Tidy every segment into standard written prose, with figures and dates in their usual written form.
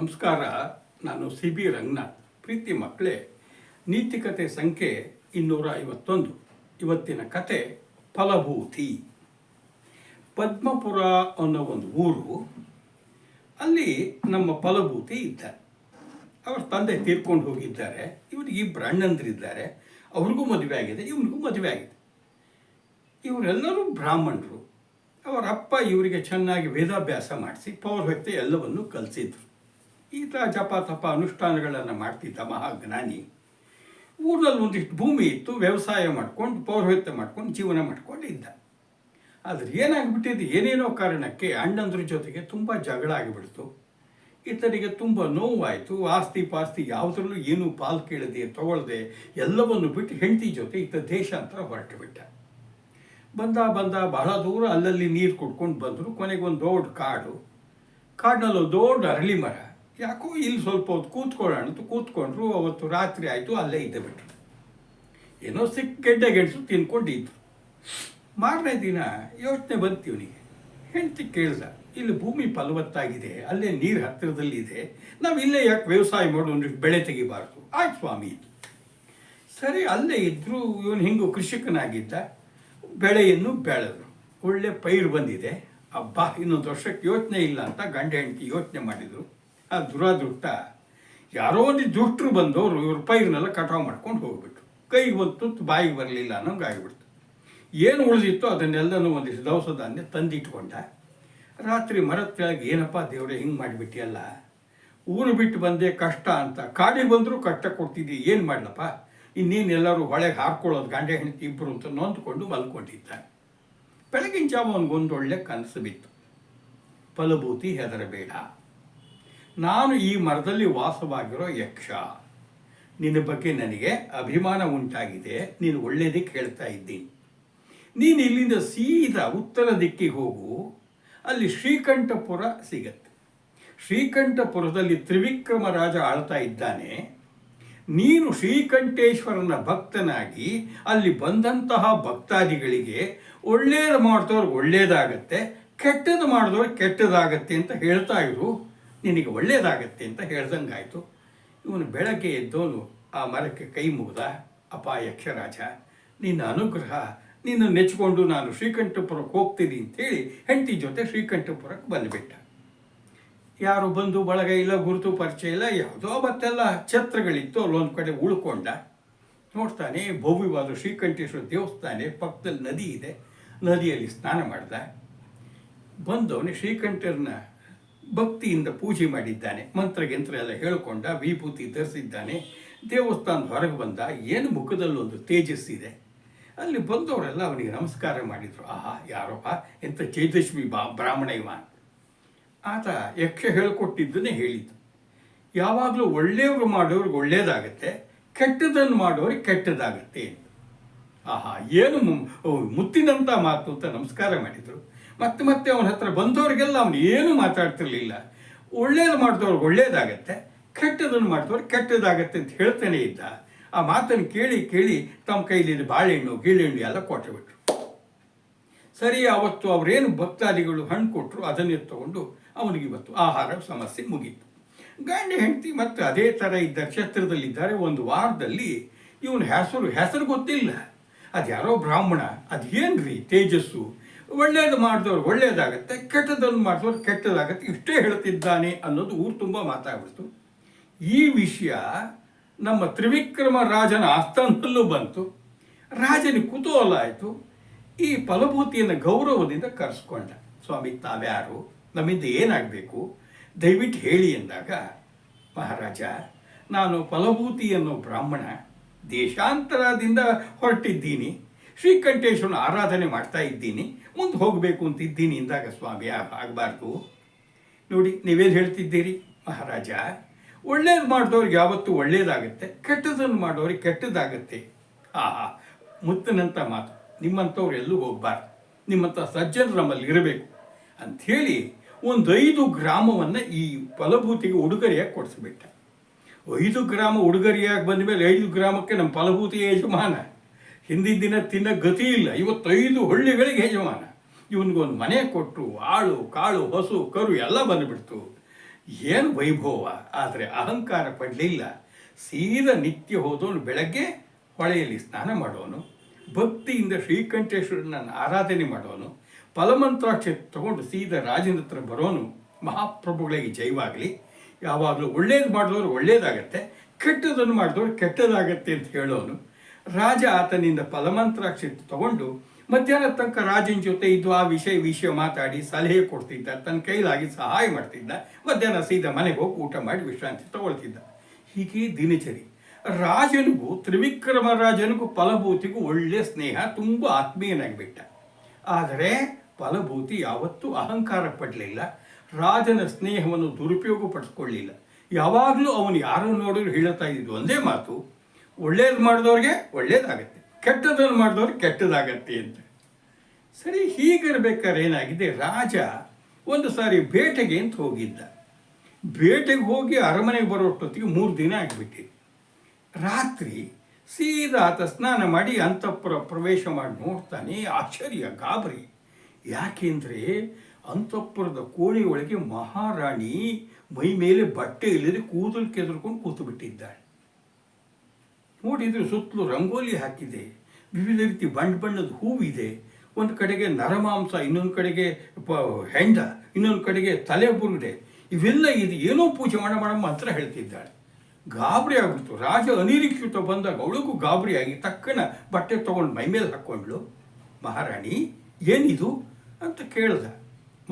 ನಮಸ್ಕಾರ. ನಾನು CB ರಂಗನಾಥ್. ಪ್ರೀತಿ ಮಕ್ಕಳೇ, ನೀತಿಕತೆ ಸಂಖ್ಯೆ 251. ಇವತ್ತಿನ ಕತೆ ಫಲಭೂತಿ. ಪದ್ಮಪುರ ಅನ್ನೋ ಒಂದು ಊರು. ಅಲ್ಲಿ ನಮ್ಮ ಫಲಭೂತಿ ಇದ್ದ. ಅವ್ರ ತಂದೆ ತೀರ್ಕೊಂಡು ಹೋಗಿದ್ದಾರೆ. ಇವರಿಗೆ ಇಬ್ಬರು ಅಣ್ಣಂದಿರಿದ್ದಾರೆ. ಅವ್ರಿಗೂ ಮದುವೆ ಆಗಿದೆ, ಇವನಿಗೂ ಮದುವೆ ಆಗಿದೆ. ಇವರೆಲ್ಲರೂ ಬ್ರಾಹ್ಮಣರು. ಅವರ ಅಪ್ಪ ಇವರಿಗೆ ಚೆನ್ನಾಗಿ ವೇದಾಭ್ಯಾಸ ಮಾಡಿಸಿ ಪೌರೋಹಿತ್ಯ ಎಲ್ಲವನ್ನು ಕಲಿಸಿದ್ರು. ಈತ ಜಪ ತಪ ಅನುಷ್ಠಾನಗಳನ್ನು ಮಾಡ್ತಿದ್ದ ಮಹಾಜ್ಞಾನಿ. ಊರಲ್ಲಿ ಒಂದಿಷ್ಟು ಭೂಮಿ ಇತ್ತು, ವ್ಯವಸಾಯ ಮಾಡ್ಕೊಂಡು ಪೌರೋಹಿತ್ಯ ಮಾಡ್ಕೊಂಡು ಜೀವನ ಮಾಡ್ಕೊಂಡಿದ್ದ. ಆದರೆ ಏನಾಗ್ಬಿಟ್ಟಿದ್ದು, ಏನೇನೋ ಕಾರಣಕ್ಕೆ ಅಣ್ಣಂದ್ರ ಜೊತೆಗೆ ತುಂಬ ಜಗಳ ಆಗಿಬಿಡ್ತು. ಈತನಿಗೆ ತುಂಬ ನೋವಾಯಿತು. ಆಸ್ತಿ ಪಾಸ್ತಿ ಯಾವುದರಲ್ಲೂ ಏನೂ ಪಾಲು ಕೇಳದೆ ತಗೊಳ್ಳದೆ ಎಲ್ಲವನ್ನು ಬಿಟ್ಟು ಹೆಂಡತಿ ಜೊತೆ ಈತ ದೇಶಾಂತರ ಹೊರಟು ಬಿಟ್ಟ. ಬಂದ ಬಹಳ ದೂರ ಅಲ್ಲಲ್ಲಿ ನೀರು ಕುಡ್ಕೊಂಡು ಬಂದರು. ಕೊನೆಗೆ ಒಂದು ದೊಡ್ಡ ಕಾಡಿನಲ್ಲಿ ಒಂದು ದೊಡ್ಡ ಅರಳಿ ಮರ. ಯಾಕೋ ಇಲ್ಲಿ ಸ್ವಲ್ಪ ಹೊತ್ತು ಕೂತ್ಕೊಳ್ಳೋಣ ಅಂತ ಕೂತ್ಕೊಂಡ್ರು. ಅವತ್ತು ರಾತ್ರಿ ಆಯಿತು, ಅಲ್ಲೇ ಇದ್ದೆ ಬಿಟ್ರು. ಏನೋ ಸಿಕ್ಕ ಗೆಡ್ಡೆ ಗೆಣಸು ತಿನ್ಕೊಂಡಿದ್ರು. ಮಾರನೇ ದಿನ ಯೋಚನೆ ಬಂತು ಇವನಿಗೆ. ಹೆಂಡತಿ ಕೇಳ್ದ, ಇಲ್ಲಿ ಭೂಮಿ ಫಲವತ್ತಾಗಿದೆ, ಅಲ್ಲೇ ನೀರು ಹತ್ತಿರದಲ್ಲಿದೆ, ನಾವು ಇಲ್ಲೇ ಯಾಕೆ ವ್ಯವಸಾಯ ಮಾಡಿ ಒಂದಿಷ್ಟು ಬೆಳೆ ತೆಗಿಬಾರ್ದು? ಆಯ್ತು ಸ್ವಾಮಿ. ಸರಿ, ಅಲ್ಲೇ ಇದ್ದರೂ ಇವನು ಹಿಂಗೂ ಕೃಷಿಕನಾಗಿದ್ದ. ಬೆಳೆಯನ್ನು ಬೆಳೆದ್ರು. ಒಳ್ಳೆ ಪೈರು ಬಂದಿದೆ. ಅಬ್ಬಾ, ಇನ್ನೊಂದು ವರ್ಷಕ್ಕೆ ಯೋಚನೆ ಇಲ್ಲ ಅಂತ ಗಂಡ ಹೆಂಡತಿ ಯೋಚನೆ ಮಾಡಿದರು. ಆ ದುರಾದೃಷ್ಟ, ಯಾರೋ ಒಂದು ದುಷ್ಟರು ಬಂದವರು ಇವ್ರ ಪೈರನ್ನೆಲ್ಲ ಕಟಾವು ಮಾಡ್ಕೊಂಡು ಹೋಗ್ಬಿಟ್ರು. ಕೈಗೆ ಒಂದು ತುತ್ತು ಬಾಯಿಗೆ ಬರಲಿಲ್ಲ ಅನ್ನೋಂಗೆ ಆಗಿಬಿಡ್ತು. ಏನು ಉಳಿದಿತ್ತು ಅದನ್ನೆಲ್ಲನೂ ಒಂದಿಷ್ಟು ದವಸ ಧಾನ್ಯ ತಂದಿಟ್ಕೊಂಡ. ರಾತ್ರಿ ಮರದ ಕೆಳಗೆ, ಏನಪ್ಪ ದೇವರೇ ಹಿಂಗೆ ಮಾಡಿಬಿಟ್ಟಿಯಲ್ಲ, ಊರು ಬಿಟ್ಟು ಬಂದೆ ಕಷ್ಟ ಅಂತ, ಕಾಡಿಗೆ ಬಂದರೂ ಕಷ್ಟ ಕೊಡ್ತಿದ್ದಿ, ಏನು ಮಾಡಲಪ್ಪ, ಇನ್ನೇನು ಎಲ್ಲರೂ ಹೊಳೆಗೆ ಹಾರ್ಕೊಳ್ಳೋದು ಗಂಡ ಹೆಂಡತಿ ಇಬ್ಬರು ಅಂತ ನೊಂದ್ಕೊಂಡು ಮಲ್ಕೊಂಡಿದ್ದ. ಬೆಳಗಿನ ಜಾವ ಅವನಿಗೊಂದೊಳ್ಳೆ ಕನಸು ಬಿತ್ತು. ಫಲಭೂತಿ, ಹೆದರಬೇಡ, ನಾನು ಈ ಮರದಲ್ಲಿ ವಾಸವಾಗಿರೋ ಯಕ್ಷ. ನಿನ್ನ ಬಗ್ಗೆ ನನಗೆ ಅಭಿಮಾನ ಉಂಟಾಗಿದೆ, ನೀನು ಒಳ್ಳೆಯದಕ್ಕೆ ಹೇಳ್ತಾ ಇದ್ದೀನಿ. ನೀನು ಇಲ್ಲಿಂದ ಸೀದಾ ಉತ್ತರ ದಿಕ್ಕಿಗೆ ಹೋಗು, ಅಲ್ಲಿ ಶ್ರೀಕಂಠಪುರ ಸಿಗತ್ತೆ. ಶ್ರೀಕಂಠಪುರದಲ್ಲಿ ತ್ರಿವಿಕ್ರಮ ರಾಜ ಆಳ್ತಾ ಇದ್ದಾನೆ. ನೀನು ಶ್ರೀಕಂಠೇಶ್ವರನ ಭಕ್ತನಾಗಿ ಅಲ್ಲಿ ಬಂದಂತಹ ಭಕ್ತಾದಿಗಳಿಗೆ ಒಳ್ಳೇದು ಮಾಡಿದವ್ರಿಗೆ ಒಳ್ಳೇದಾಗತ್ತೆ, ಕೆಟ್ಟದ್ದು ಮಾಡಿದವ್ರಿಗೆ ಕೆಟ್ಟದಾಗತ್ತೆ ಅಂತ ಹೇಳ್ತಾ ಇರು, ನಿನಗೆ ಒಳ್ಳೇದಾಗತ್ತೆ ಅಂತ ಹೇಳ್ದಂಗಾಯ್ತು. ಇವನು ಬೆಳಗ್ಗೆ ಎದ್ದೋನು ಆ ಮರಕ್ಕೆ ಕೈ ಮುಗ್ದ. ಅಪ್ಪ ಯಕ್ಷರಾಜ, ನಿನ್ನ ಅನುಗ್ರಹ, ನಿನ್ನ ನೆಚ್ಕೊಂಡು ನಾನು ಶ್ರೀಕಂಠಪುರಕ್ಕೆ ಹೋಗ್ತೀನಿ ಅಂಥೇಳಿ ಹೆಂಡತಿ ಜೊತೆ ಶ್ರೀಕಂಠಪುರಕ್ಕೆ ಬಂದುಬಿಟ್ಟ. ಯಾರು ಬಂದು ಬಳಗ ಇಲ್ಲ, ಗುರುತು ಪರಿಚಯ ಇಲ್ಲ, ಯಾವುದೋ ಮತ್ತೆಲ್ಲ ಛತ್ರಗಳಿತ್ತು. ಅಲ್ಲೊಂದು ಕಡೆ ಉಳ್ಕೊಂಡ. ನೋಡ್ತಾನೆ, ಭವ್ಯವಾದ ಶ್ರೀಕಂಠೇಶ್ವರ ದೇವಸ್ಥಾನ, ಪಕ್ಕದಲ್ಲಿ ನದಿ ಇದೆ. ನದಿಯಲ್ಲಿ ಸ್ನಾನ ಮಾಡ್ದ. ಬಂದವನೇ ಶ್ರೀಕಂಠರನ್ನ ಭಕ್ತಿಯಿಂದ ಪೂಜೆ ಮಾಡಿದ್ದಾನೆ. ಮಂತ್ರ ಎಲ್ಲ ಹೇಳ್ಕೊಂಡ, ವಿಭೂತಿ ಧರಿಸಿದ್ದಾನೆ. ದೇವಸ್ಥಾನದ ಹೊರಗೆ ಬಂದ. ಏನು ಮುಖದಲ್ಲೊಂದು ತೇಜಸ್ಸಿದೆ. ಅಲ್ಲಿ ಬಂದವರೆಲ್ಲ ಅವನಿಗೆ ನಮಸ್ಕಾರ ಮಾಡಿದರು. ಆಹಾ, ಯಾರಪ್ಪ, ಎಂಥ ತೇಜಸ್ವಿ ಬ್ರಾಹ್ಮಣ ಇವ. ಆತ ಯಕ್ಷ ಹೇಳಿಕೊಟ್ಟಿದ್ದನ್ನೇ ಹೇಳಿದ್ದು. ಯಾವಾಗಲೂ ಒಳ್ಳೆಯವರು ಮಾಡೋರಿಗೆ ಒಳ್ಳೆಯದಾಗತ್ತೆ, ಕೆಟ್ಟದನ್ನು ಮಾಡೋರಿಗೆ ಕೆಟ್ಟದಾಗತ್ತೆ ಅಂತ. ಆಹಾ, ಏನು ಮುತ್ತಿನಂಥ ಮಾತು ಅಂತ ನಮಸ್ಕಾರ ಮಾಡಿದರು. ಮತ್ತೆ ಅವನ ಹತ್ರ ಬಂದವರಿಗೆಲ್ಲ ಅವನು ಏನೂ ಮಾತಾಡ್ತಿರ್ಲಿಲ್ಲ. ಒಳ್ಳೇದು ಮಾಡಿದವ್ರಿಗೆ ಒಳ್ಳೇದಾಗತ್ತೆ, ಕೆಟ್ಟದನ್ನು ಮಾಡಿದವ್ರಿಗೆ ಕೆಟ್ಟದಾಗತ್ತೆ ಅಂತ ಹೇಳ್ತಾನೆ ಇದ್ದ. ಆ ಮಾತನ್ನು ಕೇಳಿ ತಮ್ಮ ಕೈಲಿದ್ದ ಬಾಳೆಹಣ್ಣು ಗೀಳೆಹಣ್ಣು ಎಲ್ಲ ಕೊಟ್ಟುಬಿಟ್ರು. ಸರಿ, ಅವತ್ತು ಅವರೇನು ಭಕ್ತಾದಿಗಳು ಹಣ್ಣು ಕೊಟ್ಟರು, ಅದನ್ನೇ ತಗೊಂಡು ಅವನಿಗೆ ಇವತ್ತು ಆಹಾರ ಸಮಸ್ಯೆ ಮುಗೀತು. ಗಂಡ ಹೆಂಡತಿ ಮತ್ತು ಅದೇ ಥರ ಇದ್ದ ಕ್ಷೇತ್ರದಲ್ಲಿದ್ದಾರೆ. ಒಂದು ವಾರದಲ್ಲಿ ಇವನ ಹೆಸರು ಗೊತ್ತಿಲ್ಲ. ಅದು ಯಾರೋ ಬ್ರಾಹ್ಮಣ, ಅದು ಏನ್ರಿ ತೇಜಸ್ಸು, ಒಳ್ಳೇದು ಮಾಡಿದವ್ರು ಒಳ್ಳೇದಾಗತ್ತೆ, ಕೆಟ್ಟದನ್ನು ಮಾಡಿದವ್ರು ಕೆಟ್ಟದಾಗತ್ತೆ, ಇಷ್ಟೇ ಹೇಳ್ತಿದ್ದಾನೆ ಅನ್ನೋದು ಊರು ತುಂಬ ಮಾತಾಡ್ಬಿಡ್ತು. ಈ ವಿಷಯ ನಮ್ಮ ತ್ರಿವಿಕ್ರಮ ರಾಜನ ಆಸ್ಥಾನದಲ್ಲೂ ಬಂತು. ರಾಜನಿಗೆ ಕುತೂಹಲ ಆಯಿತು. ಈ ಫಲಭೂತಿಯನ್ನು ಗೌರವದಿಂದ ಕರೆಸ್ಕೊಂಡ. ಸ್ವಾಮಿ, ತಾವ್ಯಾರು, ನಮ್ಮಿಂದ ಏನಾಗಬೇಕು, ದಯವಿಟ್ಟು ಹೇಳಿ ಎಂದಾಗ, ಮಹಾರಾಜ, ನಾನು ಫಲಭೂತಿ ಅನ್ನೋ ಬ್ರಾಹ್ಮಣ, ದೇಶಾಂತರದಿಂದ ಹೊರಟಿದ್ದೀನಿ, ಶ್ರೀಕಂಠೇಶ್ವರನ ಆರಾಧನೆ ಮಾಡ್ತಾ ಇದ್ದೀನಿ, ಮುಂದೆ ಹೋಗಬೇಕು ಅಂತಿದ್ದೀನಿ ಎಂದಾಗ, ಸ್ವಾಮಿ ಆಗಬಾರ್ದು. ನೋಡಿ, ನೀವೇನು ಹೇಳ್ತಿದ್ದೀರಿ ಮಹಾರಾಜ, ಒಳ್ಳೇದು ಮಾಡಿದವ್ರಿಗೆ ಯಾವತ್ತೂ ಒಳ್ಳೇದಾಗತ್ತೆ, ಕೆಟ್ಟದನ್ನು ಮಾಡೋರಿಗೆ ಕೆಟ್ಟದಾಗತ್ತೆ. ಆಹಾ, ಮುತ್ತಿನಂಥ ಮಾತು. ನಿಮ್ಮಂಥವ್ರು ಎಲ್ಲೂ ಹೋಗಬಾರ್ದು, ನಿಮ್ಮಂಥ ಸಜ್ಜನರು ನಮ್ಮಲ್ಲಿ ಇರಬೇಕು ಅಂಥೇಳಿ ಒಂದು 5 ಗ್ರಾಮವನ್ನು ಈ ಫಲಭೂತಿಗೆ ಉಡುಗೊರೆಯಾಗಿ ಕೊಡಿಸ್ಬಿಟ್ಟ. 5 ಗ್ರಾಮ ಉಡುಗೊರೆಯಾಗಿ ಬಂದ ಮೇಲೆ 5 ಗ್ರಾಮಕ್ಕೆ ನಮ್ಮ ಫಲಭೂತಿ ಯಜಮಾನ. ಹಿಂದಿನ ದಿನ ತಿನ್ನೋ ಗತಿ ಇಲ್ಲ, ಇವತ್ತು 5 ಹಳ್ಳಿಗಳಿಗೆ ಯಜಮಾನ. ಇವನಿಗೊಂದು ಮನೆ ಕೊಟ್ಟರು. ಆಳು ಕಾಳು ಹಸು ಕರು ಎಲ್ಲ ಬಂದುಬಿಡ್ತು. ಏನು ವೈಭವ, ಆದರೆ ಅಹಂಕಾರ ಪಡಲಿಲ್ಲ. ಸೀದಾ ನಿತ್ಯ ಹೋದವನು ಬೆಳಗ್ಗೆ ಹೊಳೆಯಲ್ಲಿ ಸ್ನಾನ ಮಾಡೋನು, ಭಕ್ತಿಯಿಂದ ಶ್ರೀಕಂಠೇಶ್ವರನನ್ನು ಆರಾಧನೆ ಮಾಡೋನು, ಫಲಮಂತ್ರಾಕ್ಷಿ ತಗೊಂಡು ಸೀದಾ ರಾಜನ ಹತ್ರ ಬರೋನು. ಮಹಾಪ್ರಭುಗಳಿಗೆ ಜೈವಾಗಲಿ. ಯಾವಾಗಲೂ ಒಳ್ಳೇದು ಮಾಡಿದವರು ಒಳ್ಳೇದಾಗತ್ತೆ, ಕೆಟ್ಟದನ್ನು ಮಾಡಿದವರು ಕೆಟ್ಟದಾಗತ್ತೆ ಅಂತ ಹೇಳೋನು. ರಾಜ ಆತನಿಂದ ಫಲಮಂತ್ರಾಕ್ಷಿ ತಗೊಂಡು ಮಧ್ಯಾಹ್ನ ತನಕ ರಾಜನ ಜೊತೆ ಇದ್ದು ಆ ವಿಷಯ ಮಾತಾಡಿ ಸಲಹೆ ಕೊಡ್ತಿದ್ದ, ತನ್ನ ಕೈಲಾಗಿ ಸಹಾಯ ಮಾಡ್ತಿದ್ದ. ಮಧ್ಯಾಹ್ನ ಸೀದಾ ಮನೆಗೆ ಹೋಗಿ ಊಟ ಮಾಡಿ ವಿಶ್ರಾಂತಿ ತಗೊಳ್ತಿದ್ದ. ಹೀಗೆ ದಿನಚರಿ. ರಾಜನಿಗೂ ತ್ರಿವಿಕ್ರಮ ರಾಜನಿಗೂ ಫಲಭೂತಿಗೂ ಒಳ್ಳೆಯ ಸ್ನೇಹ, ತುಂಬ ಆತ್ಮೀಯನಾಗಿಬಿಟ್ಟ. ಆದರೆ ಫಲಭೂತಿ ಯಾವತ್ತೂ ಅಹಂಕಾರ ಪಡಲಿಲ್ಲ, ರಾಜನ ಸ್ನೇಹವನ್ನು ದುರುಪಯೋಗ ಪಡಿಸ್ಕೊಳ್ಳಿಲ್ಲ. ಯಾವಾಗಲೂ ಅವನು ಯಾರನ್ನು ನೋಡಿದ್ರು ಹೇಳ್ತಾ ಇದ್ದಿದ್ದು ಒಂದೇ ಮಾತು, ಒಳ್ಳೇದು ಮಾಡಿದವ್ರಿಗೆ ಒಳ್ಳೇದಾಗತ್ತೆ, ಕೆಟ್ಟದನ್ನು ಮಾಡಿದವ್ರಿಗೆ ಕೆಟ್ಟದಾಗತ್ತೆ ಅಂತ. ಸರಿ, ಹೀಗಿರ್ಬೇಕಾದ್ರೆ ಏನಾಗಿದೆ, ರಾಜ ಒಂದು ಸಾರಿ ಬೇಟೆಗೆ ಅಂತ ಹೋಗಿದ್ದ. ಬೇಟೆಗೆ ಹೋಗಿ ಅರಮನೆಗೆ ಬರೋಷ್ಟೊತ್ತಿಗೆ 3 ದಿನ ಆಗಿಬಿಟ್ಟಿದೆ. ರಾತ್ರಿ ಸೀದಾ ಆತ ಸ್ನಾನ ಮಾಡಿ ಅಂತಃಪುರ ಪ್ರವೇಶ ಮಾಡಿ ನೋಡ್ತಾನೆ. ಆಶ್ಚರ್ಯ, ಗಾಬರಿ. ಯಾಕೆಂದರೆ ಅಂತಃಪುರದ ಕೋಣೆ ಒಳಗೆ ಮಹಾರಾಣಿ ಮೈ ಮೇಲೆ ಬಟ್ಟೆ ಇಲ್ಲದೆ ಕೂದಲು ಕೆದರ್ಕೊಂಡು ಕೂತು ಬಿಟ್ಟಿದ್ದಾಳೆ. ನೋಡಿದರೆ ಸುತ್ತಲೂ ರಂಗೋಲಿ ಹಾಕಿದೆ, ವಿವಿಧ ರೀತಿ ಬಣ್ಣದ ಹೂವಿದೆ. ಒಂದು ಕಡೆಗೆ ನರಮಾಂಸ, ಇನ್ನೊಂದು ಕಡೆಗೆ ಹೆಂಡ, ಇನ್ನೊಂದು ಕಡೆಗೆ ತಲೆ ಬುರುಡೆ, ಇವೆಲ್ಲ ಇದು ಏನೋ ಪೂಜೆ ಮಾಡಮ್ಮ ಅಂತ ಹೇಳ್ತಿದ್ದಾಳೆ. ಗಾಬರಿ ಆಗ್ಬಿಡ್ತು. ರಾಜ ಅನಿರೀಕ್ಷಿತ ಬಂದಾಗ ಅವಳಿಗೂ ಗಾಬರಿಯಾಗಿ ತಕ್ಕನ ಬಟ್ಟೆ ತೊಗೊಂಡು ಮೈ ಮೇಲೆ ಹಾಕ್ಕೊಂಡ್ಳು. ಮಹಾರಾಣಿ, ಏನಿದು ಅಂತ ಕೇಳ್ದ.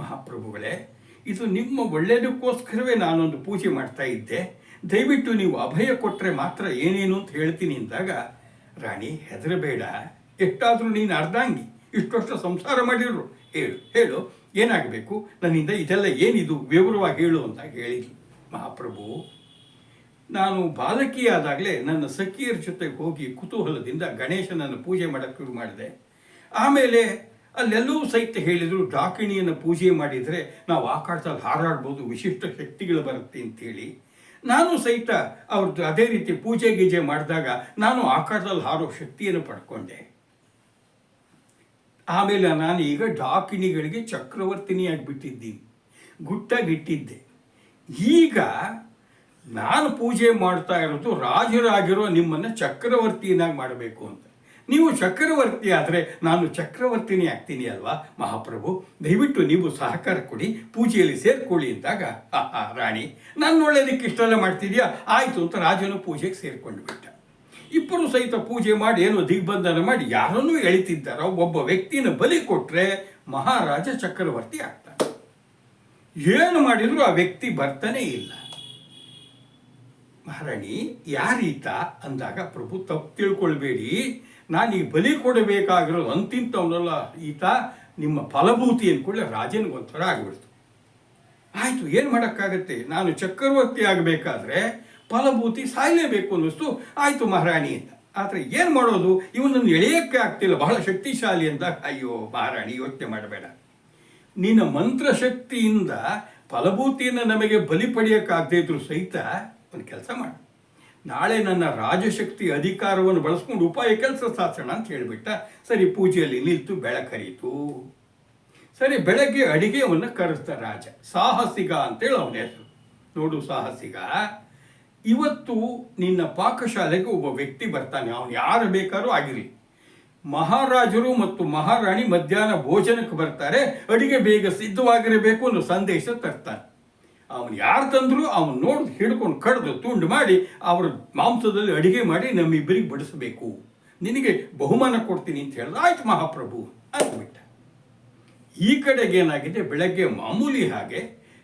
ಮಹಾಪ್ರಭುಗಳೇ, ಇದು ನಿಮ್ಮ ಒಳ್ಳೆಯದಕ್ಕೋಸ್ಕರವೇ ನಾನೊಂದು ಪೂಜೆ ಮಾಡ್ತಾ ಇದ್ದೆ, ದಯವಿಟ್ಟು ನೀವು ಅಭಯ ಕೊಟ್ಟರೆ ಮಾತ್ರ ಏನೇನು ಅಂತ ಹೇಳ್ತೀನಿ ಅಂದಾಗ, ರಾಣಿ ಹೆದರಬೇಡ, ಎಷ್ಟಾದರೂ ನೀನು ಅರ್ಧಾಂಗಿ, ಇಷ್ಟೊಷ್ಟು ಸಂಸಾರ ಮಾಡಿದ್ರು, ಹೇಳು ಏನಾಗಬೇಕು, ನನ್ನಿಂದ ಇದೆಲ್ಲ ಏನಿದು ವಿವರವಾಗಿ ಹೇಳು ಅಂತ ಹೇಳಿದ್ಲು. ಮಹಾಪ್ರಭು, ನಾನು ಬಾಲಕಿಯಾದಾಗಲೇ ನನ್ನ ಸಖಿಯರ ಜೊತೆಗೆ ಹೋಗಿ ಕುತೂಹಲದಿಂದ ಗಣೇಶನನ್ನು ಪೂಜೆ ಮಾಡೋಕ್ಕೆ ಶುರು ಮಾಡಿದೆ. ಆಮೇಲೆ ಅಲ್ಲೆಲ್ಲವೂ ಸಹಿತ ಹೇಳಿದರು, ಡಾಕಿಣಿಯನ್ನು ಪೂಜೆ ಮಾಡಿದರೆ ನಾವು ಆಕಾಶದಲ್ಲಿ ಹಾರಾಡ್ಬೋದು, ವಿಶಿಷ್ಟ ಶಕ್ತಿಗಳು ಬರುತ್ತೆ ಅಂತೇಳಿ. ನಾನು ಸಹಿತ ಅವ್ರದ್ದು ಅದೇ ರೀತಿ ಪೂಜೆ ಗೀಜೆ ಮಾಡಿದಾಗ ನಾನು ಆಕಾಶದಲ್ಲಿ ಹಾರೋ ಶಕ್ತಿಯನ್ನು ಪಡ್ಕೊಂಡೆ. ಆಮೇಲೆ ನಾನು ಈಗ ಡಾಕಿಣಿಗಳಿಗೆ ಚಕ್ರವರ್ತಿನಿಯಾಗಿಬಿಟ್ಟಿದ್ದೀನಿ, ಗುಟ್ಟಾಗಿಟ್ಟಿದ್ದೆ. ಈಗ ನಾನು ಪೂಜೆ ಮಾಡ್ತಾ ಇರೋದು ರಾಜರಾಗಿರೋ ನಿಮ್ಮನ್ನು ಚಕ್ರವರ್ತಿಯನ್ನಾಗಿ ಮಾಡಬೇಕು ಅಂತ. ನೀವು ಚಕ್ರವರ್ತಿ ಆದರೆ ನಾನು ಚಕ್ರವರ್ತಿನಿ ಆಗ್ತೀನಿ ಅಲ್ವಾ ಮಹಾಪ್ರಭು, ದಯವಿಟ್ಟು ನೀವು ಸಹಕಾರ ಕೊಡಿ, ಪೂಜೆಯಲ್ಲಿ ಸೇರ್ಕೊಳ್ಳಿ ಅಂದಾಗ, ರಾಣಿ ನಾನು ಒಳ್ಳೇದಕ್ಕೆ ಇಷ್ಟೆಲ್ಲ ಮಾಡ್ತಿದ್ಯಾ, ಆಯಿತು ಅಂತ ರಾಜನು ಪೂಜೆಗೆ ಸೇರಿಕೊಂಡು ಬಿಟ್ಟ. ಇಬ್ಬರು ಸಹಿತ ಪೂಜೆ ಮಾಡಿ ಏನೋ ದಿಗ್ಬಂಧನ ಮಾಡಿ ಯಾರನ್ನೂ ಎಳಿತಿದ್ದಾರೋ, ಒಬ್ಬ ವ್ಯಕ್ತಿನ ಬಲಿ ಕೊಟ್ಟರೆ ಮಹಾರಾಜ ಚಕ್ರವರ್ತಿ ಆಗ್ತಾನೆ. ಏನು ಮಾಡಿದ್ರು ಆ ವ್ಯಕ್ತಿ ಬರ್ತಾನೆ ಇಲ್ಲ. ಮಹಾರಾಣಿ, ಯಾರೀತ ಅಂದಾಗ, ಪ್ರಭು ತಪ್ಪು ತಿಳ್ಕೊಳ್ಬೇಡಿ, ನಾನೀಗ ಬಲಿ ಕೊಡಬೇಕಾಗಿರೋದು ಅಂತಿಂತವನಲ್ಲ ಈತ, ನಿಮ್ಮ ಫಲಭೂತಿ ಅಂದ್ಕೊಳ್ಳೆ ರಾಜನಿಗೆ ಒಂಥರ ಆಗಿಬಿಡ್ತು. ಆಯಿತು, ಏನು ಮಾಡೋಕ್ಕಾಗತ್ತೆ, ನಾನು ಚಕ್ರವರ್ತಿ ಆಗಬೇಕಾದ್ರೆ ಫಲಭೂತಿ ಸಾಯಲೇಬೇಕು ಅನ್ನಿಸ್ತು. ಆಯಿತು ಮಹಾರಾಣಿ ಅಂತ. ಆದರೆ ಏನು ಮಾಡೋದು, ಇವನನ್ನು ಎಳೆಯೋಕ್ಕೆ ಆಗ್ತಿಲ್ಲ, ಬಹಳ ಶಕ್ತಿಶಾಲಿ ಅಂತ. ಅಯ್ಯೋ ಮಹಾರಾಣಿ, ಯೋಚನೆ ಮಾಡಬೇಡ, ನಿನ್ನ ಮಂತ್ರಶಕ್ತಿಯಿಂದ ಫಲಭೂತಿಯನ್ನು ನಮಗೆ ಬಲಿ ಪಡೆಯೋಕ್ಕಾಗದೇ ಇದ್ರು ಸಹಿತ ಒಂದು ಕೆಲಸ ಮಾಡು, ನಾಳೆ ನನ್ನ ರಾಜಶಕ್ತಿ ಅಧಿಕಾರವನ್ನು ಬಳಸ್ಕೊಂಡು ಉಪಾಯ ಕೆಲಸ ಸಾಧಿಸೋಣ ಅಂತ ಹೇಳಿಬಿಟ್ಟ. ಸರಿ, ಪೂಜೆಯಲ್ಲಿ ನಿಂತು ಬೆಳಕರಿತು. ಸರಿ, ಬೆಳಗ್ಗೆ ಅಡಿಗೆಯನ್ನು ಕರೆಸ್ತ ರಾಜ. ಸಾಹಸಿಗ ಅಂತೇಳಿ ಅವನ ಹೆಸರು. ನೋಡು ಸಾಹಸಿಗ, ಇವತ್ತು ನಿನ್ನ ಪಾಕಶಾಲೆಗೆ ಒಬ್ಬ ವ್ಯಕ್ತಿ ಬರ್ತಾನೆ, ಅವನು ಯಾರು ಬೇಕಾದ್ರೂ ಆಗಿರಲಿ. ಮಹಾರಾಜರು ಮತ್ತು ಮಹಾರಾಣಿ ಮಧ್ಯಾಹ್ನ ಭೋಜನಕ್ಕೆ ಬರ್ತಾರೆ, ಅಡಿಗೆ ಬೇಗ ಸಿದ್ಧವಾಗಿರಬೇಕು ಅನ್ನೋ ಸಂದೇಶ ತರ್ತಾನೆ. ಅವನು ಯಾರು ತಂದ್ರು ಅವನು ನೋಡಿ ಹಿಡ್ಕೊಂಡು ಕಡ್ದು ತುಂಡು ಮಾಡಿ ಅವ್ರ ಮಾಂಸದಲ್ಲಿ ಅಡಿಗೆ ಮಾಡಿ ನಮ್ಮಿಬ್ಬರಿಗೆ ಬಡಿಸಬೇಕು, ನಿನಗೆ ಬಹುಮಾನ ಕೊಡ್ತೀನಿ ಅಂತ ಹೇಳಿದ. ಆಯ್ತು ಮಹಾಪ್ರಭು ಅಂದ್ಬಿಟ್ಟ. ಈ ಕಡೆಗೆ ಏನಾಗಿದೆ, ಬೆಳಗ್ಗೆ ಮಾಮೂಲಿ ಹಾಗೆ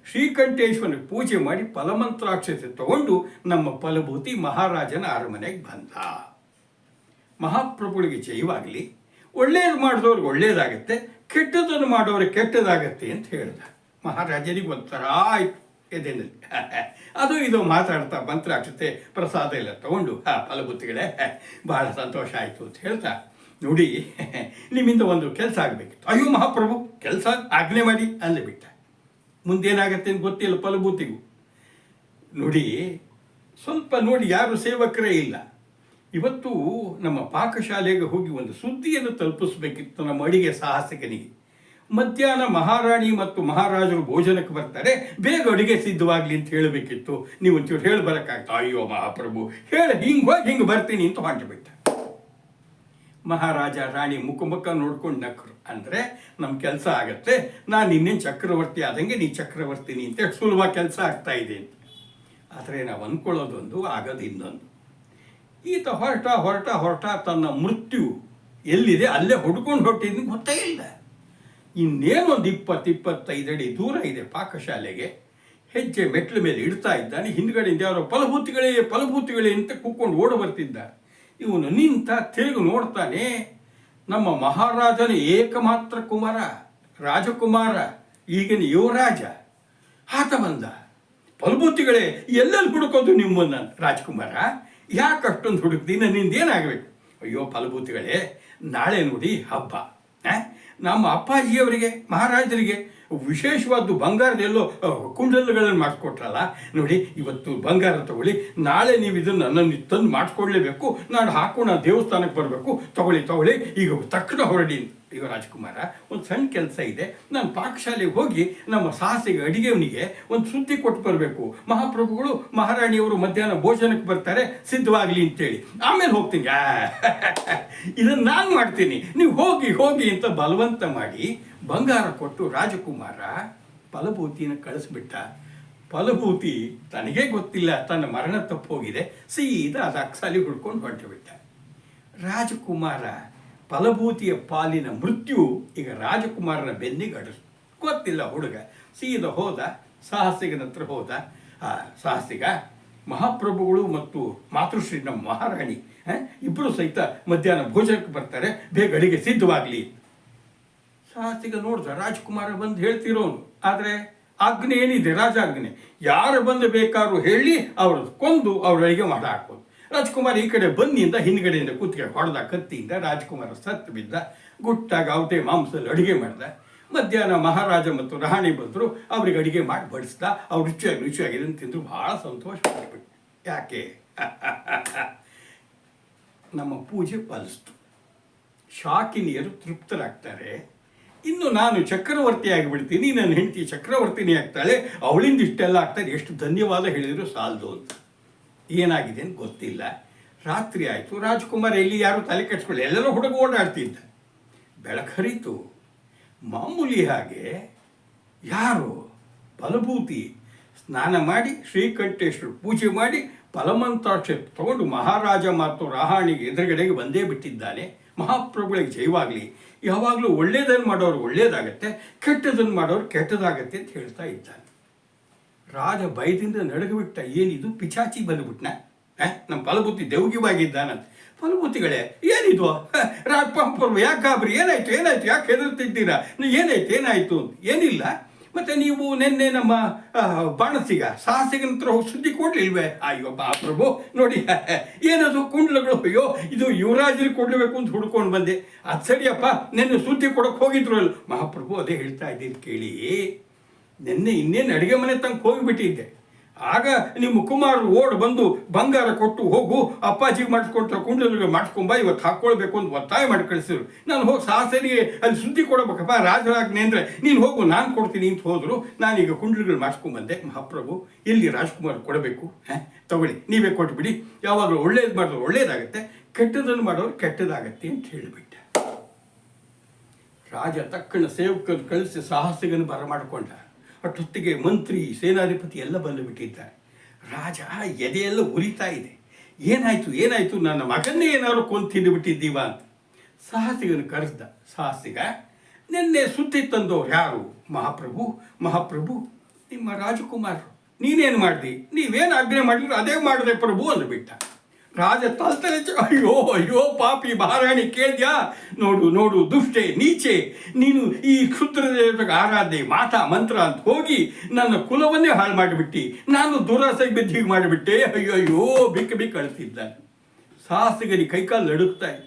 ಶ್ರೀಕಂಠೇಶ್ವರನ ಪೂಜೆ ಮಾಡಿ ಫಲಮಂತ್ರಾಕ್ಷತೆ ತಗೊಂಡು ನಮ್ಮ ಫಲಭೂತಿ ಮಹಾರಾಜನ ಅರಮನೆಗೆ ಬಂದ. ಮಹಾಪ್ರಭುಗಳಿಗೆ ಜಯವಾಗಲಿ, ಒಳ್ಳೇದು ಮಾಡಿದವ್ರಿಗೆ ಒಳ್ಳೇದಾಗತ್ತೆ, ಕೆಟ್ಟದನ್ನು ಮಾಡೋರಿಗೆ ಕೆಟ್ಟದಾಗತ್ತೆ ಅಂತ ಹೇಳ್ದ. ಮಹಾರಾಜನಿಗೆ ಒಂಥರ ಆಯ್ತು ಎದೆನಲ್ಲಿ. ಅದು ಇದು ಮಾತಾಡ್ತಾ ಮಂತ್ರಾಕ್ಷತೆ ಪ್ರಸಾದ ಎಲ್ಲ ತಗೊಂಡು, ಫಲಭೂತಿಗಳೇ ಬಹಳ ಸಂತೋಷ ಆಯಿತು ಅಂತ ಹೇಳ್ತಾ, ನೋಡಿ ನಿಮ್ಮಿಂದ ಒಂದು ಕೆಲಸ ಆಗಬೇಕಿತ್ತು. ಅಯ್ಯೋ ಮಹಾಪ್ರಭು, ಕೆಲಸ ಆಜ್ಞೆ ಮಾಡಿ ಅಂದ್ಬಿಟ್ಟ. ಮುಂದೇನಾಗತ್ತೆ ಅಂತ ಗೊತ್ತಿಲ್ಲ ಫಲಭೂತಿಗೂ. ನೋಡಿ, ಸ್ವಲ್ಪ ನೋಡಿ, ಯಾರು ಸೇವಕರೇ ಇಲ್ಲ. ಇವತ್ತು ನಮ್ಮ ಪಾಕಶಾಲೆಗೆ ಹೋಗಿ ಒಂದು ಸುದ್ದಿಯನ್ನು ತಲುಪಿಸ್ಬೇಕಿತ್ತು ನಮ್ಮ ಅಡಿಗೆ ಸಾಹಸಿಕನಿಗೆ. ಮಧ್ಯಾಹ್ನ ಮಹಾರಾಣಿ ಮತ್ತು ಮಹಾರಾಜರು ಭೋಜನಕ್ಕೆ ಬರ್ತಾರೆ, ಬೇಗ ಅಡುಗೆ ಸಿದ್ಧವಾಗಲಿ ಅಂತ ಹೇಳಬೇಕಿತ್ತು, ನೀವು ಒಂಚೂರು ಹೇಳಿ ಬರೋಕ್ಕಾಗ್ತಾ? ಅಯ್ಯೋ ಮಹಾಪ್ರಭು, ಹೇಳಿ ಹಿಂಗೆ ಹೋಗಿ ಹಿಂಗೆ ಬರ್ತೀನಿ ಅಂತ ಹೊಂಟುಬಿಟ್ಟ. ಮಹಾರಾಜ ರಾಣಿ ಮುಖ ನೋಡ್ಕೊಂಡು ನಕ್ಕರು. ಅಂದರೆ ನಮ್ಮ ಕೆಲಸ ಆಗತ್ತೆ, ನಾನು ಇನ್ನೇನು ಚಕ್ರವರ್ತಿ ಆದಂಗೆ ನೀ ಚಕ್ರವರ್ತಿನಿ ಅಂತ ಸುಲಭ ಕೆಲಸ ಆಗ್ತಾ ಇದೆ ಅಂತ. ಆದರೆ ನಾವು ಅಂದ್ಕೊಳ್ಳೋದೊಂದು, ಆಗೋದು ಇನ್ನೊಂದು. ಈತ ಹೊರಟ ಹೊರಟ ಹೊರಟ ತನ್ನ ಮೃತ್ಯು ಎಲ್ಲಿದೆ ಅಲ್ಲೇ ಹುಡ್ಕೊಂಡು ಹೊಟ್ಟಿದ್ದು ಗೊತ್ತೇ ಇಲ್ಲ. ಇನ್ನೇನೊಂದು 20-25 ಅಡಿ ದೂರ ಇದೆ ಪಾಕಶಾಲೆಗೆ. ಹೆಜ್ಜೆ ಮೆಟ್ಲ ಮೇಲೆ ಇಡ್ತಾ ಇದ್ದಾನೆ. ಹಿಂದ್ಗಡೆಯಿಂದ ಯಾರೋ ಫಲಭೂತಿಗಳೇ ಫಲಭೂತಿಗಳೇ ಅಂತ ಕೂತ್ಕೊಂಡು ಓಡ ಬರ್ತಿದ್ದಾರೆ. ಇವನು ನಿಂತ ತಿರುಗಿ ನೋಡ್ತಾನೆ, ನಮ್ಮ ಮಹಾರಾಜನ ಏಕಮಾತ್ರ ಕುಮಾರ, ರಾಜಕುಮಾರ, ಈಗಿನ ಯುವರಾಜ ಆತ ಬಂದ. ಫಲಭೂತಿಗಳೇ, ಎಲ್ಲೆಲ್ಲಿ ಹುಡುಕೋದು ನಿಮ್ಮನ್ನ? ರಾಜ್ಕುಮಾರ, ಯಾಕೆ ಅಷ್ಟೊಂದು ಹುಡುಕ್ತಿ? ನಿಂದೇನಾಗಬೇಕು? ಅಯ್ಯೋ ಫಲಭೂತಿಗಳೇ, ನಾಳೆ ನೋಡಿ ಹಬ್ಬ. ನಮ್ಮ ಅಪ್ಪಾಜಿಯವರಿಗೆ ಮಹಾರಾಜರಿಗೆ ವಿಶೇಷವಾದ್ದು ಬಂಗಾರದೆಲ್ಲೋ ಕುಂಡಲಗಳನ್ನು ಮಾಡಿಸ್ಕೊಟ್ರಲ್ಲ ನೋಡಿ, ಇವತ್ತು ಬಂಗಾರ ತಗೊಳ್ಳಿ, ನಾಳೆ ನೀವು ಇದನ್ನು ನನ್ನ ತಂದು ಮಾಡಿಸ್ಕೊಡ್ಲೇಬೇಕು, ನಾನು ಹಾಕೊಂಡು ನಾನು ದೇವಸ್ಥಾನಕ್ಕೆ ಬರಬೇಕು, ತಗೊಳ್ಳಿ ಈಗ ತಕ್ಷಣ ಹೊರಡಿ. ಈಗ ರಾಜ್ಕುಮಾರ, ಒಂದು ಸಣ್ಣ ಕೆಲಸ ಇದೆ, ನಾನು ಪಾಕಶಾಲೆಗೆ ಹೋಗಿ ನಮ್ಮ ಸಾಹಸಿಗೆ ಅಡಿಗೆವನಿಗೆ ಒಂದು ಸುದ್ದಿ ಕೊಟ್ಟು ಬರಬೇಕು, ಮಹಾಪ್ರಭುಗಳು ಮಹಾರಾಣಿಯವರು ಮಧ್ಯಾಹ್ನ ಭೋಜನಕ್ಕೆ ಬರ್ತಾರೆ, ಸಿದ್ಧವಾಗಲಿ ಅಂತೇಳಿ, ಆಮೇಲೆ ಹೋಗ್ತೀನಿ. ಇದನ್ನು ನಾನು ಮಾಡ್ತೀನಿ, ನೀವು ಹೋಗಿ ಹೋಗಿ ಅಂತ ಬಲವಂತ ಮಾಡಿ ಬಂಗಾರ ಕೊಟ್ಟು ರಾಜಕುಮಾರ ಫಲಭೂತಿನ ಕಳಿಸ್ಬಿಟ್ಟ. ಫಲಭೂತಿ ತನಗೇ ಗೊತ್ತಿಲ್ಲ ತನ್ನ ಮರಣ ತಪ್ಪೋಗಿದೆ, ಸೀದಾ ಅದು ಅಕ್ಸಾಲಿ ಹುಡ್ಕೊಂಡು ಹೊರಟುಬಿಟ್ಟ. ರಾಜಕುಮಾರ ಫಲಭೂತಿಯ ಪಾಲಿನ ಮೃತ್ಯು ಈಗ ರಾಜಕುಮಾರನ ಬೆನ್ನಿಗೆ ಅಡಿಸ್. ಗೊತ್ತಿಲ್ಲ ಹುಡುಗ, ಸೀದಾ ಹೋದ ಸಾಹಸಿಗನ ಹತ್ರ ಹೋದ. ಸಾಹಸಿಗ, ಮಹಾಪ್ರಭುಗಳು ಮತ್ತು ಮಾತೃಶ್ರೀ ನಮ್ಮ ಮಹಾರಾಣಿ ಇಬ್ಬರು ಸಹಿತ ಮಧ್ಯಾಹ್ನ ಭೋಜನಕ್ಕೆ ಬರ್ತಾರೆ, ಬೇಗ ಅಡಿಗೆ ಸಿದ್ಧವಾಗಲಿ. ಸಾಹಸಿಗ ನೋಡ್ದ, ರಾಜಕುಮಾರ ಬಂದು ಹೇಳ್ತಿರೋನು, ಆದರೆ ಆಜ್ಞೆ ಏನಿದೆ, ರಾಜಾಜ್ಞೆ, ಯಾರು ಬಂದು ಬೇಕಾದ್ರೂ ಹೇಳಿ ಅವ್ರ ಕೊಂದು ಅವ್ರ ಅಡಿಗೆ ಮಾಡಿ ಹಾಕೋದು. ರಾಜ್ಕುಮಾರ್ ಈ ಕಡೆ ಬಂದಿಯಿಂದ ಹಿಂದ್ಗಡೆಯಿಂದ ಕೂತ್ಗೆ ಹೊಡೆದ ಕತ್ತಿಯಿಂದ ರಾಜ್ಕುಮಾರ ಸತ್ತು ಬಿದ್ದ. ಗುಟ್ಟಾಗಿ ಅವತೆ ಮಾಂಸದಲ್ಲಿ ಅಡುಗೆ ಮಾಡ್ದ. ಮಧ್ಯಾಹ್ನ ಮಹಾರಾಜ ಮತ್ತು ರಾಣಿ ಬಂದರು, ಅವ್ರಿಗೆ ಅಡುಗೆ ಮಾಡಿ ಬಡಿಸ್ದ. ಅವ್ರು ರುಚಿಯಾಗಿ ಇದನ್ನು ತಿಂದರು, ಭಾಳ ಸಂತೋಷ ಪಡ್ಬಿಟ್ಟು. ಯಾಕೆ? ನಮ್ಮ ಪೂಜೆ ಫಲಿಸ್ತು, ಶಾಕಿನಿಯರು ತೃಪ್ತರಾಗ್ತಾರೆ. ಇನ್ನು ನಾನು ಚಕ್ರವರ್ತಿ ಆಗಿಬಿಡ್ತೀನಿ, ನನ್ನ ಹೆಂಡತಿ ಚಕ್ರವರ್ತಿನಿ ಆಗ್ತಾಳೆ, ಅವಳಿಂದ ಇಷ್ಟೆಲ್ಲ ಆಗ್ತಾರೆ, ಎಷ್ಟು ಧನ್ಯವಾದ ಹೇಳಿದ್ರು ಸಾಲದು ಅಂತ. ಏನಾಗಿದೆ ಅಂತ ಗೊತ್ತಿಲ್ಲ. ರಾತ್ರಿ ಆಯಿತು, ರಾಜ್ಕುಮಾರ್ ಎಲ್ಲಿ ಯಾರು ತಲೆ ಕೆಡಿಸ್ಕೊಳ್ಳಿ, ಎಲ್ಲರೂ ಹುಡುಗ ಓಡಾಡ್ತಿದ್ದ. ಬೆಳಕರಿತು. ಮಾಮೂಲಿ ಹಾಗೆ ಯಾರು ಫಲಭೂತಿ ಸ್ನಾನ ಮಾಡಿ ಶ್ರೀಕಂಠೇಶ್ವರ ಪೂಜೆ ಮಾಡಿ ಫಲಮಂತ್ರಾಕ್ಷ ತಗೊಂಡು ಮಹಾರಾಜ ಮತ್ತು ರಾಣಿಗೆ ಎದುರುಗಡೆಗೆ ಬಂದೇ ಬಿಟ್ಟಿದ್ದಾನೆ. ಮಹಾಪ್ರಭುಗಳಿಗೆ ಜಯವಾಗಲಿ, ಯಾವಾಗಲೂ ಒಳ್ಳೇದನ್ನು ಮಾಡೋರು ಒಳ್ಳೇದಾಗತ್ತೆ, ಕೆಟ್ಟದನ್ನು ಮಾಡೋರು ಕೆಟ್ಟದಾಗತ್ತೆ ಅಂತ ಹೇಳ್ತಾ ಇದ್ದಾನೆ. ರಾಜ ಭಯದಿಂದ ನಡಗಬಿಟ್ಟ. ಏನಿದು ಪಿಚಾಚಿ ಬಂದುಬಿಟ್ನ? ನಮ್ಮ ಫಲಭೂತಿ ದೇವಗಿವಾಗಿದ್ದಾನಂತ. ಫಲಭೂತಿಗಳೇ, ಏನಿದು ರಾಜಪಂಪರ್ವ, ಯಾಕೆ ಗಾಬರಿ? ಏನಾಯ್ತು ಯಾಕೆ ಹೆದರ್ತಿದ್ದೀರಾ? ಏನಾಯ್ತು? ಏನಿಲ್ಲ. ಮತ್ತೆ ನೀವು ನಿನ್ನೆ ನಮ್ಮ ಬಾಣಸಿಗ ಸಾಹಸಿಗನ ಹತ್ರ ಹೋಗಿ ಸುದ್ದಿ ಕೊಡ್ಲಿಲ್ವೇ? ಅಯ್ಯೋ ಪ್ರಭು ನೋಡಿ, ಏನದು ಕುಂಡ್ಲಗಳು, ಅಯ್ಯೋ ಇದು ಯುವರಾಜರಿಗೆ ಕೊಡಲೇಬೇಕು ಅಂತ ಹುಡ್ಕೊಂಡು ಬಂದೆ. ಅದು ಸರಿಯಪ್ಪ, ನಿನ್ನೆ ಸುದ್ದಿ ಕೊಡೋಕೆ ಹೋಗಿದ್ರು ಅಲ್ಲ. ಮಹಾಪ್ರಭು ಅದೇ ಹೇಳ್ತಾ ಇದ್ದೀನಿ ಕೇಳಿ, ನಿನ್ನೆ ಇನ್ನೇನು ಅಡುಗೆ ಮನೆ ತನಕ ಹೋಗಿಬಿಟ್ಟಿದ್ದೆ. ಆಗ ನಿಮ್ಮ ಕುಮಾರರು ಓಡ್ ಬಂದು ಬಂಗಾರ ಕೊಟ್ಟು ಹೋಗು, ಅಪ್ಪಾಜಿಗೆ ಮಾಡಿಸ್ಕೊಟ್ರೆ ಕುಂಡಲಿಗೆ ಮಾಡಿಸ್ಕೊಂಬ, ಇವತ್ತು ಹಾಕ್ಕೊಳ್ಬೇಕು ಅಂತ ಒತ್ತಾಯ ಮಾಡಿ ಕಳಿಸಿದ್ರು. ನಾನು ಹೋಗಿ ಸಾಹಸರಿಗೆ ಅಲ್ಲಿ ಸುದ್ದಿ ಕೊಡಬೇಕಪ್ಪ, ರಾಜರಾಜ್ಞೆ ಅಂದರೆ ನೀನು ಹೋಗು, ನಾನು ಕೊಡ್ತೀನಿ ಅಂತ ಹೋದರು. ನಾನೀಗ ಕುಂಡಲಿಗಳು ಮಾಡಿಸ್ಕೊಂಬಂದೆ. ಮಹಾಪ್ರಭು, ಎಲ್ಲಿ ರಾಜ್ಕುಮಾರ್ ಕೊಡಬೇಕು? ತಗೊಳ್ಳಿ, ನೀವೇ ಕೊಟ್ಬಿಡಿ. ಯಾವಾಗಲೂ ಒಳ್ಳೇದು ಮಾಡಿದ್ರು ಒಳ್ಳೇದಾಗತ್ತೆ, ಕೆಟ್ಟದನ್ನು ಮಾಡೋರು ಕೆಟ್ಟದಾಗತ್ತೆ ಅಂತ ಹೇಳಿಬಿಟ್ಟೆ. ರಾಜ ತಕ್ಕಣ ಸೇವಕರು ಕಳಿಸಿ ಸಾಹಸಿಗನ್ನು ಬರಮಾಡಿಕೊಂಡ. ಅಷ್ಟೊತ್ತಿಗೆ ಮಂತ್ರಿ ಸೇನಾಧಿಪತಿ ಎಲ್ಲ ಬಂದು ಬಿಟ್ಟಿದ್ದಾರೆ. ರಾಜ ಎದೆಯೆಲ್ಲ ಉರಿತಾ ಇದೆ. ಏನಾಯ್ತು, ನನ್ನ ಮಗನ್ನೇ ಏನಾದ್ರು ಕೊಂದು ತಿಂದುಬಿಟ್ಟಿದ್ದೀವ ಅಂತ ಸಾಹಸಿಗನು ಕರೆಸ್ದ. ಸಾಹಸಿಗ, ನಿನ್ನೆ ಸುದ್ದಿ ತಂದವ್ರು ಯಾರು? ಮಹಾಪ್ರಭು ನಿಮ್ಮ ರಾಜಕುಮಾರರು. ನೀನೇನು ಮಾಡ್ದಿ? ನೀವೇನು ಆಜ್ಞೆ ಮಾಡಿದ್ರು ಅದೇ ಮಾಡಿದೆ ಪ್ರಭು ಅಂದುಬಿಟ್ಟ. ರಾಜ ತಲ್ತಲೆ, ಅಯ್ಯೋ ಪಾಪಿ ಮಹಾರಾಣಿ, ಕೇಳ್ದ್ಯಾ? ನೋಡು ದುಷ್ಟೆ ನೀಚೆ, ನೀನು ಈ ಕ್ಷುದ್ರ ಆರಾಧನೆ ಮಾಟ ಮಂತ್ರ ಅಂತ ಹೋಗಿ ನನ್ನ ಕುಲವನ್ನೇ ಹಾಳು ಮಾಡಿಬಿಟ್ಟು, ನಾನು ದುರಾಸೆಗೆ ಬಿದ್ದು ಹೀಗೆ ಮಾಡಿಬಿಟ್ಟೆ. ಅಯ್ಯೋ ಬಿಕ್ಕ ಅಳ್ತಿದ್ದಾನೆ. ಸಾಹಸಿಗರಿ ಕೈಕಾಲು ನಡುಕ್ತಾ ಇದೆ.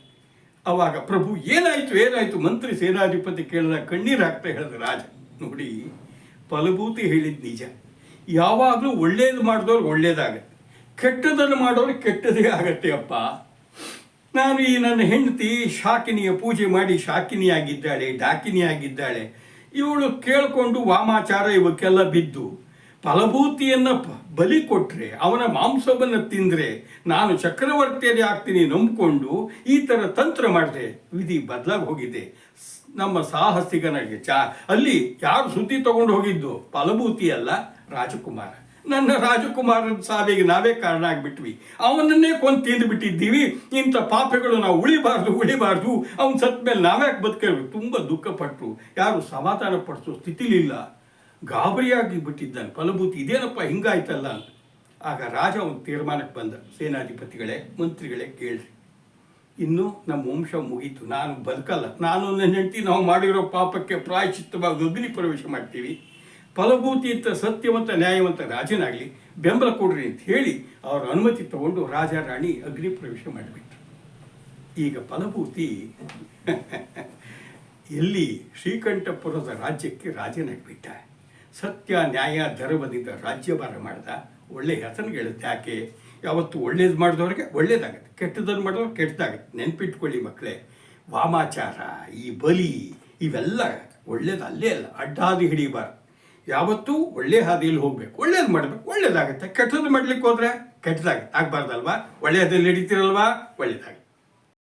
ಅವಾಗ ಪ್ರಭು ಏನಾಯ್ತು? ಮಂತ್ರಿ ಸೇನಾಧಿಪತಿ ಕೇಳಿದ ಕಣ್ಣೀರು ಹಾಕ್ತಾ ಹೇಳಿದ ರಾಜ, ನೋಡಿ ಫಲಭೂತಿ ಹೇಳಿದ ನಿಜ. ಯಾವಾಗಲೂ ಒಳ್ಳೇದು ಮಾಡಿದವ್ರು ಒಳ್ಳೇದಾಗತ್ತೆ, ಕೆಟ್ಟದನ್ನು ಮಾಡೋರು ಕೆಟ್ಟದೇ ಆಗತ್ತೆ ಅಪ್ಪ. ನಾನು ಈ ನನ್ನ ಹೆಂಡತಿ ಶಾಕಿನಿಯ ಪೂಜೆ ಮಾಡಿ ಶಾಕಿನಿಯಾಗಿದ್ದಾಳೆ, ಡಾಕಿನಿಯಾಗಿದ್ದಾಳೆ. ಇವಳು ಕೇಳಿಕೊಂಡು ವಾಮಾಚಾರ ಇವಕ್ಕೆಲ್ಲ ಬಿದ್ದು ಫಲಭೂತಿಯನ್ನು ಬಲಿ ಕೊಟ್ಟರೆ, ಅವನ ಮಾಂಸವನ್ನು ತಿಂದರೆ ನಾನು ಚಕ್ರವರ್ತಿಯಲ್ಲಿ ಆಗ್ತೀನಿ ನಂಬಿಕೊಂಡು ಈ ಥರ ತಂತ್ರ ಮಾಡಿದೆ. ವಿಧಿ ಬದಲಾಗಿ ಹೋಗಿದೆ. ನಮ್ಮ ಸಾಹಸಿಗನಿಗೆ ಅಲ್ಲಿ ಯಾರು ಸುದ್ದಿ ತಗೊಂಡು ಹೋಗಿದ್ದು? ಫಲಭೂತಿ ಅಲ್ಲ, ರಾಜಕುಮಾರ. ನನ್ನ ರಾಜಕುಮಾರನ ಸಾವಿಗೆ ನಾವೇ ಕಾರಣ ಆಗಿಬಿಟ್ವಿ. ಅವನನ್ನೇ ಕೊಂದು ತಿಂದು ಬಿಟ್ಟಿದ್ದೀವಿ. ಇಂಥ ಪಾಪಗಳು ನಾವು ಉಳಿಬಾರ್ದು. ಅವನ ಸತ್ತ ಮೇಲೆ ನಾವ್ಯಾಕೆ ಬದುಕಬೇಕು? ತುಂಬ ದುಃಖಪಟ್ಟರು. ಯಾರು ಸಮಾಧಾನ ಪಡಿಸೋ ಸ್ಥಿತಿಲಿಲ್ಲ. ಗಾಬರಿಯಾಗಿ ಬಿಟ್ಟಿದ್ದಾನೆ ಫಲಭೂತಿ. ಇದೇನಪ್ಪ ಹಿಂಗಾಯ್ತಲ್ಲ ಅಂತ. ಆಗ ರಾಜ ಒಂದು ತೀರ್ಮಾನಕ್ಕೆ ಬಂದ, ಸೇನಾಧಿಪತಿಗಳೇ, ಮಂತ್ರಿಗಳೇ, ಕೇಳ್ರಿ, ಇನ್ನು ನಮ್ಮ ವಂಶ ಮುಗೀತು, ನಾನು ಬದುಕಲ್ಲ, ನಾನು ನನ್ನ ಹೆಂಡತಿ ನಾವು ಮಾಡಿರೋ ಪಾಪಕ್ಕೆ ಪ್ರಾಯಶ್ಚಿತ್ತವಾಗಿ ಅಗ್ನಿ ಪ್ರವೇಶ ಮಾಡ್ತೀವಿ. ಫಲಭೂತಿ ಅಂತ ಸತ್ಯವಂತ ನ್ಯಾಯವಂತ ರಾಜನಾಗಲಿ, ಬೆಂಬಲ ಕೊಡ್ರಿ ಅಂತ ಹೇಳಿ ಅವರ ಅನುಮತಿ ತಗೊಂಡು ರಾಜ ರಾಣಿ ಅಗ್ನಿ ಪ್ರವೇಶ ಮಾಡಿಬಿಟ್ರು. ಈಗ ಫಲಭೂತಿ ಎಲ್ಲಿ ಶ್ರೀಕಂಠಪುರದ ರಾಜ್ಯಕ್ಕೆ ರಾಜನಾಗಿಬಿಟ್ಟ. ಸತ್ಯ ನ್ಯಾಯ ಧರ್ಮದಿಂದ ರಾಜ್ಯಭಾರ ಮಾಡ್ದ. ಒಳ್ಳೆ ಹೆಸರು ಹೇಳುತ್ತೆ. ಯಾಕೆ? ಯಾವತ್ತು ಒಳ್ಳೇದು ಮಾಡಿದವ್ರಿಗೆ ಒಳ್ಳೇದಾಗತ್ತೆ, ಕೆಟ್ಟದನ್ನು ಮಾಡಿದವ್ರಿಗೆ ಕೆಟ್ಟದಾಗತ್ತೆ. ನೆನ್ಪಿಟ್ಕೊಳ್ಳಿ ಮಕ್ಕಳೇ, ವಾಮಾಚಾರ, ಈ ಬಲಿ, ಇವೆಲ್ಲ ಒಳ್ಳೇದು ಅಲ್ಲೇ ಅಲ್ಲ. ಅಡ್ಡಾದಿ ಹಿಡಿಬಾರ್ದು. ಯಾವತ್ತೂ ಒಳ್ಳೆ ಹಾದಿಯಲ್ಲಿ ಹೋಗ್ಬೇಕು. ಒಳ್ಳೇದು ಮಾಡಬೇಕು, ಒಳ್ಳೇದಾಗುತ್ತೆ. ಕೆಟ್ಟದ್ದು ಮಾಡ್ಲಿಕ್ಕೆ ಹೋದ್ರೆ ಕೆಟ್ಟದಾಗತ್ತೆ. ಆಗಬಾರ್ದಲ್ವಾ? ಒಳ್ಳೆಯದಲ್ಲಿ ಹಿಡಿತೀರಲ್ವಾ? ಒಳ್ಳೇದಾಗುತ್ತೆ.